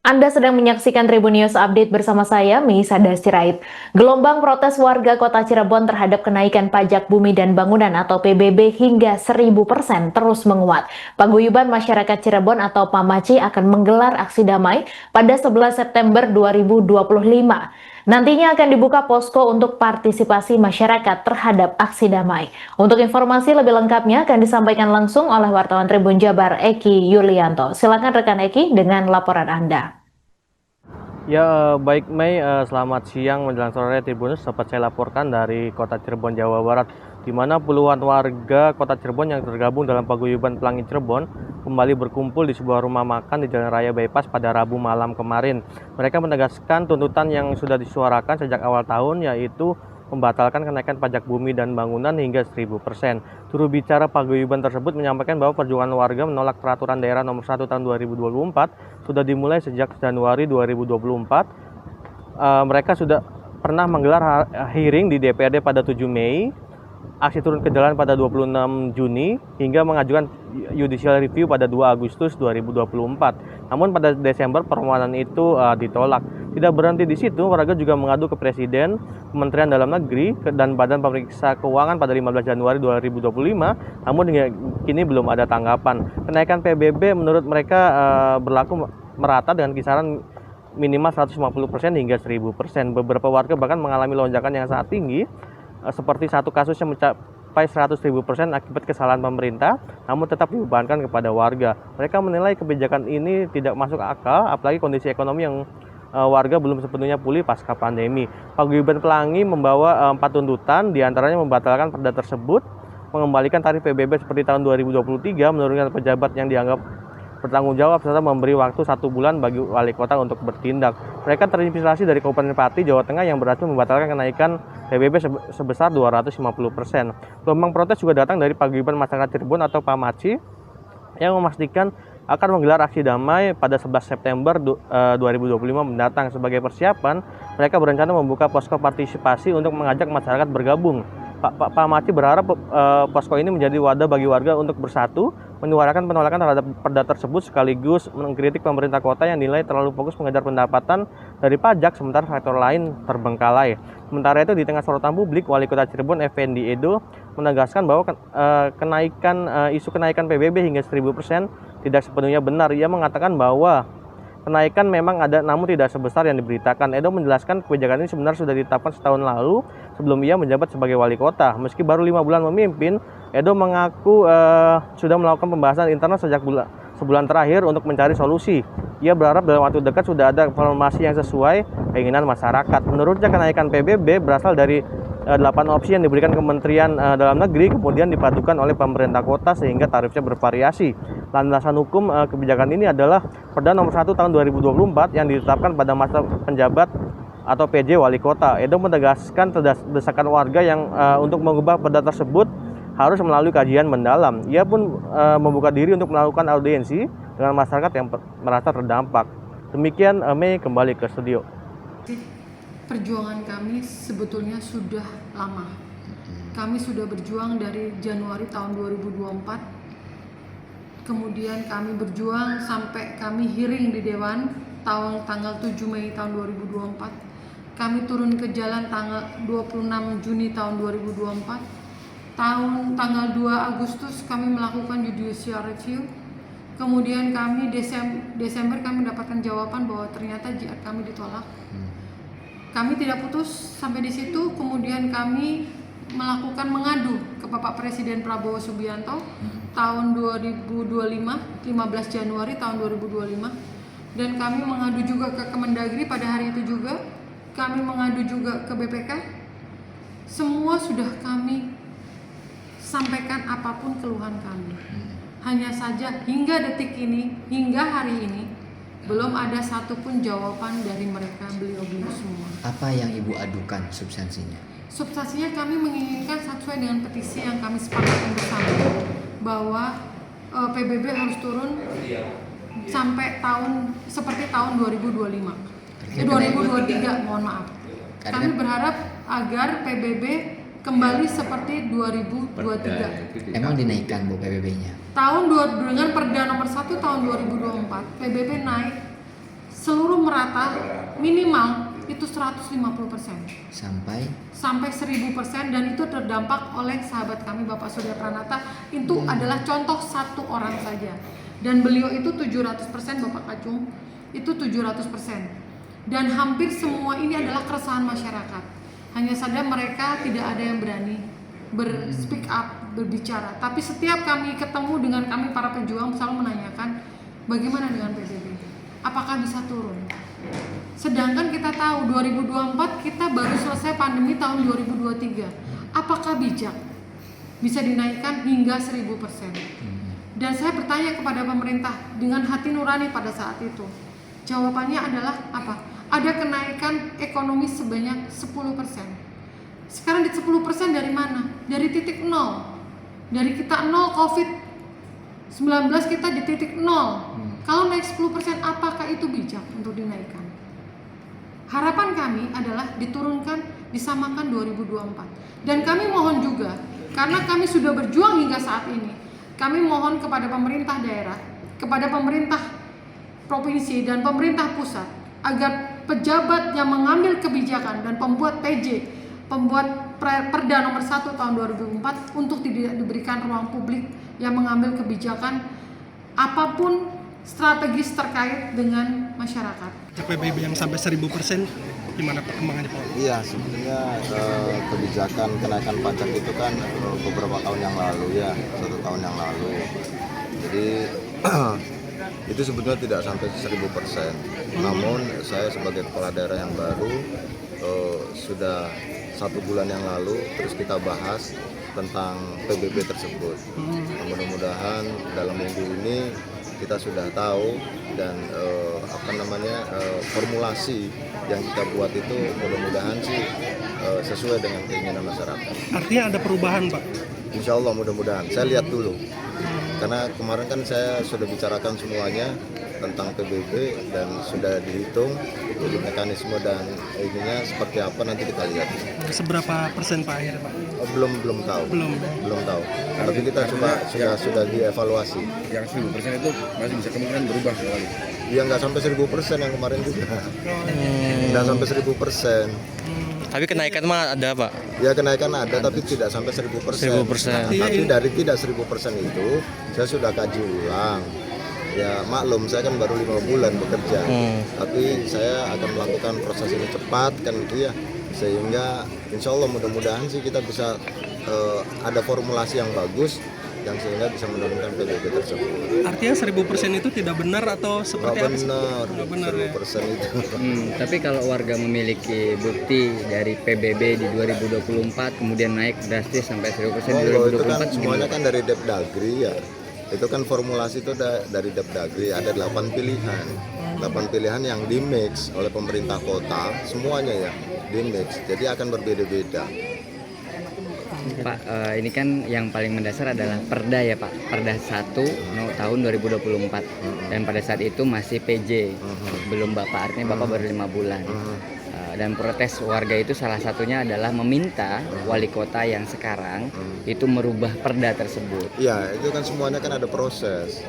Anda sedang menyaksikan Tribun News Update bersama saya, Meisa Sirait. Gelombang protes warga kota Cirebon terhadap kenaikan pajak bumi dan bangunan atau PBB hingga 1000% terus menguat. Paguyuban Masyarakat Cirebon atau PAMACI akan menggelar aksi damai pada 11 September 2025. Nantinya akan dibuka posko untuk partisipasi masyarakat terhadap aksi damai. Untuk informasi lebih lengkapnya akan disampaikan langsung oleh wartawan Tribun Jabar Eki Yulianto. Silakan rekan Eki dengan laporan Anda. Ya, baik Mei, selamat siang menjelang sore Tribunnews. Dapat saya laporkan dari kota Cirebon, Jawa Barat, di mana puluhan warga kota Cirebon yang tergabung dalam paguyuban Pelangi Cirebon kembali berkumpul di sebuah rumah makan di Jalan Raya Bypass pada Rabu malam kemarin. Mereka menegaskan tuntutan yang sudah disuarakan sejak awal tahun, yaitu membatalkan kenaikan pajak bumi dan bangunan hingga 1000%. Juru bicara paguyuban tersebut menyampaikan bahwa perjuangan warga menolak peraturan daerah nomor 1 tahun 2024 sudah dimulai sejak Januari 2024. Mereka sudah pernah menggelar hearing di DPRD pada 7 Mei, aksi turun ke jalan pada 26 Juni, hingga mengajukan judicial review pada 2 Agustus 2024. Namun pada Desember permohonan itu ditolak. Tidak berhenti di situ, warga juga mengadu ke Presiden, Kementerian Dalam Negeri, dan Badan Pemeriksa Keuangan pada 15 Januari 2025, namun hingga kini belum ada tanggapan. Kenaikan PBB menurut mereka berlaku merata dengan kisaran minimal 150% hingga 1000%. Beberapa warga bahkan mengalami lonjakan yang sangat tinggi, seperti satu kasus yang mencapai 100.000% akibat kesalahan pemerintah, namun tetap dibebankan kepada warga. Mereka menilai kebijakan ini tidak masuk akal, apalagi kondisi ekonomi yang warga belum sepenuhnya pulih pasca pandemi. Paguyuban Pelangi membawa 4 tuntutan, diantaranya membatalkan perda tersebut, mengembalikan tarif PBB seperti tahun 2023, menurunkan pejabat yang dianggap bertanggung jawab, serta memberi waktu 1 bulan bagi wali kota untuk bertindak. Mereka terinspirasi dari Kabupaten Pati, Jawa Tengah yang berhasil membatalkan kenaikan PBB sebesar 250%. Gelombang protes juga datang dari Paguyuban Masyarakat Cirebon atau PAMACI yang memastikan akan menggelar aksi damai pada 11 September 2025 mendatang. Sebagai persiapan, mereka berencana membuka posko partisipasi untuk mengajak masyarakat bergabung. Pak Mati berharap posko ini menjadi wadah bagi warga untuk bersatu, menyuarakan penolakan terhadap perda tersebut, sekaligus mengkritik pemerintah kota yang dinilai terlalu fokus mengejar pendapatan dari pajak, sementara faktor lain terbengkalai. Sementara itu, di tengah sorotan publik, Wali Kota Cirebon Effendi Edo menegaskan bahwa isu kenaikan PBB hingga 1000% tidak sepenuhnya benar. Ia mengatakan bahwa kenaikan memang ada, namun tidak sebesar yang diberitakan. Edo menjelaskan kebijakan ini sebenarnya sudah ditetapkan setahun lalu sebelum ia menjabat sebagai wali kota. Meski baru 5 bulan memimpin, Edo mengaku sudah melakukan pembahasan internal sejak sebulan terakhir untuk mencari solusi. Ia berharap dalam waktu dekat sudah ada formasi yang sesuai keinginan masyarakat. Menurutnya, kenaikan PBB berasal dari 8 opsi yang diberikan Kementerian Dalam Negeri, kemudian dipadukan oleh pemerintah kota sehingga tarifnya bervariasi. Landasan hukum kebijakan ini adalah Perda nomor 1 tahun 2024 yang ditetapkan pada masa penjabat atau PJ wali kota. Edo menegaskan desakan warga yang untuk mengubah perda tersebut harus melalui kajian mendalam. Ia pun membuka diri untuk melakukan audiensi dengan masyarakat yang merasa terdampak. Demikian, Mei kembali ke studio. Perjuangan kami sebetulnya sudah lama. Kami sudah berjuang dari Januari tahun 2024. Kemudian kami berjuang sampai kami hearing di Dewan tanggal 7 Mei tahun 2024. Kami turun ke jalan tanggal 26 Juni tahun 2024. Tanggal 2 Agustus kami melakukan judicial review. Kemudian kami Desember kami mendapatkan jawaban bahwa ternyata jihad kami ditolak. Kami tidak putus sampai di situ, kemudian kami melakukan mengadu ke Bapak Presiden Prabowo Subianto tahun 2025, 15 Januari tahun 2025, dan kami mengadu juga ke Kemendagri pada hari itu juga. Kami mengadu juga ke BPK. Semua sudah kami sampaikan apapun keluhan kami. Hanya saja hingga detik ini, hingga hari ini, belum ada satupun jawaban dari mereka, beliau-beliau semua. Apa yang Ibu adukan substansinya? Substansinya kami menginginkan sesuai dengan petisi yang kami sepakati bersama, bahwa PBB harus turun sampai seperti tahun 2025. 2023, mohon maaf. Kami berharap agar PBB kembali seperti 2023. Emang dinaikkan Bu PBB-nya? Dengan Perda nomor 1 tahun 2024, PBB naik rata minimal itu 150%. Sampai 1000%, dan itu terdampak oleh sahabat kami Bapak Surya Pranata. Itu adalah contoh satu orang saja, dan beliau itu 700%, Bapak Kacung itu 700%, dan hampir semua ini adalah keresahan masyarakat. Hanya saja mereka tidak ada yang berani speak up, berbicara. Tapi setiap kami ketemu dengan kami para pejuang selalu menanyakan bagaimana dengan PBB, apakah bisa turun. Sedangkan kita tahu 2024 kita baru selesai pandemi tahun 2023. Apakah bijak bisa dinaikkan hingga 1000%? Dan saya bertanya kepada pemerintah dengan hati nurani pada saat itu. Jawabannya adalah apa? Ada kenaikan ekonomi sebanyak 10%. Sekarang di 10% dari mana? Dari titik nol. Dari kita nol COVID-19 kita di titik nol. Kalau naik 10%, apakah itu bijak untuk dinaikkan? Harapan kami adalah diturunkan, disamakan 2024. Dan kami mohon juga, karena kami sudah berjuang hingga saat ini, kami mohon kepada pemerintah daerah, kepada pemerintah provinsi dan pemerintah pusat, agar pejabat yang mengambil kebijakan dan pembuat PJ, pembuat Perda nomor 1 tahun 2004 untuk tidak diberikan ruang publik yang mengambil kebijakan apapun strategis terkait dengan masyarakat. PBB yang sampai 1000%, gimana perkembangannya Pak? Iya, sebenarnya kebijakan kenaikan pajak itu kan beberapa tahun yang lalu ya, 1 tahun yang lalu. Jadi itu sebetulnya tidak sampai 1000%. Namun saya sebagai kepala daerah yang baru sudah 1 bulan yang lalu terus kita bahas tentang PBB tersebut. Mudah-mudahan dalam minggu ini kita sudah tahu dan formulasi yang kita buat itu mudah-mudahan sih sesuai dengan keinginan masyarakat. Artinya ada perubahan Pak? Insya Allah mudah-mudahan. Saya lihat dulu. Karena kemarin kan saya sudah bicarakan semuanya tentang PBB dan sudah dihitung jadi mekanisme dan ininya seperti apa nanti kita lihat. Seberapa persen Pak akhirnya Pak? Belum tahu. Belum tahu. Tapi kita sudah dievaluasi. Yang 1000% itu masih bisa kemungkinan berubah kembali. Ya nggak sampai 1000% yang kemarin juga. Nggak sampai 1000%. Tapi kenaikan mah ada Pak? Ya kenaikan ada tapi tidak sampai 1000%. 1000%. Tapi dari tidak 1000% itu saya sudah kaji ulang. Ya maklum saya kan baru 5 bulan bekerja. Tapi saya akan melakukan proses ini cepat kan gitu ya. Sehingga insya Allah mudah-mudahan sih kita bisa ada formulasi yang bagus yang sehingga bisa menurunkan PBB tersebut. Artinya 1000% itu tidak benar atau seperti apa? Nggak benar 1000% itu. Tapi kalau warga memiliki bukti dari PBB di 2024 kemudian naik drastis sampai 1000% di 2024, itu kan semuanya kan dari Depdagri ya. Itu kan formulasi itu dari Depdagri, ada 8 pilihan. 8 pilihan yang dimix oleh pemerintah kota, semuanya ya dimix. Jadi akan berbeda-beda. Pak, ini kan yang paling mendasar adalah Perda ya Pak, Perda 1 tahun 2024 dan pada saat itu masih PJ, belum Bapak, artinya Bapak baru 5 bulan. Dan protes warga itu salah satunya adalah meminta wali kota yang sekarang itu merubah perda tersebut. Ya itu kan semuanya kan ada proses.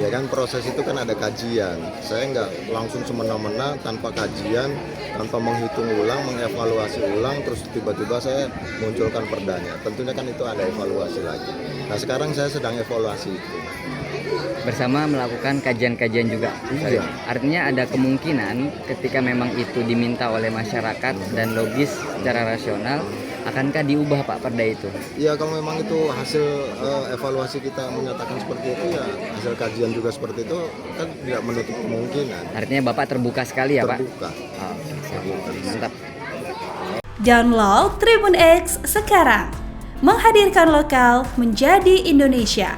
Ya kan proses itu kan ada kajian. Saya nggak langsung semena-mena tanpa kajian, tanpa menghitung ulang, mengevaluasi ulang, terus tiba-tiba saya munculkan perdanya. Tentunya kan itu ada evaluasi lagi. Nah sekarang saya sedang evaluasi itu. Bersama melakukan kajian-kajian juga. Iya. Artinya ada kemungkinan ketika memang itu diminta oleh masyarakat dan logis secara rasional, akankah diubah Pak perda itu? Ya kalau memang itu hasil evaluasi kita menyatakan seperti itu ya, hasil kajian juga seperti itu kan tidak menutup kemungkinan. Artinya Bapak terbuka sekali ya Terbuka. Pak? Oh, mantap. Download Tribun X sekarang, menghadirkan lokal menjadi Indonesia.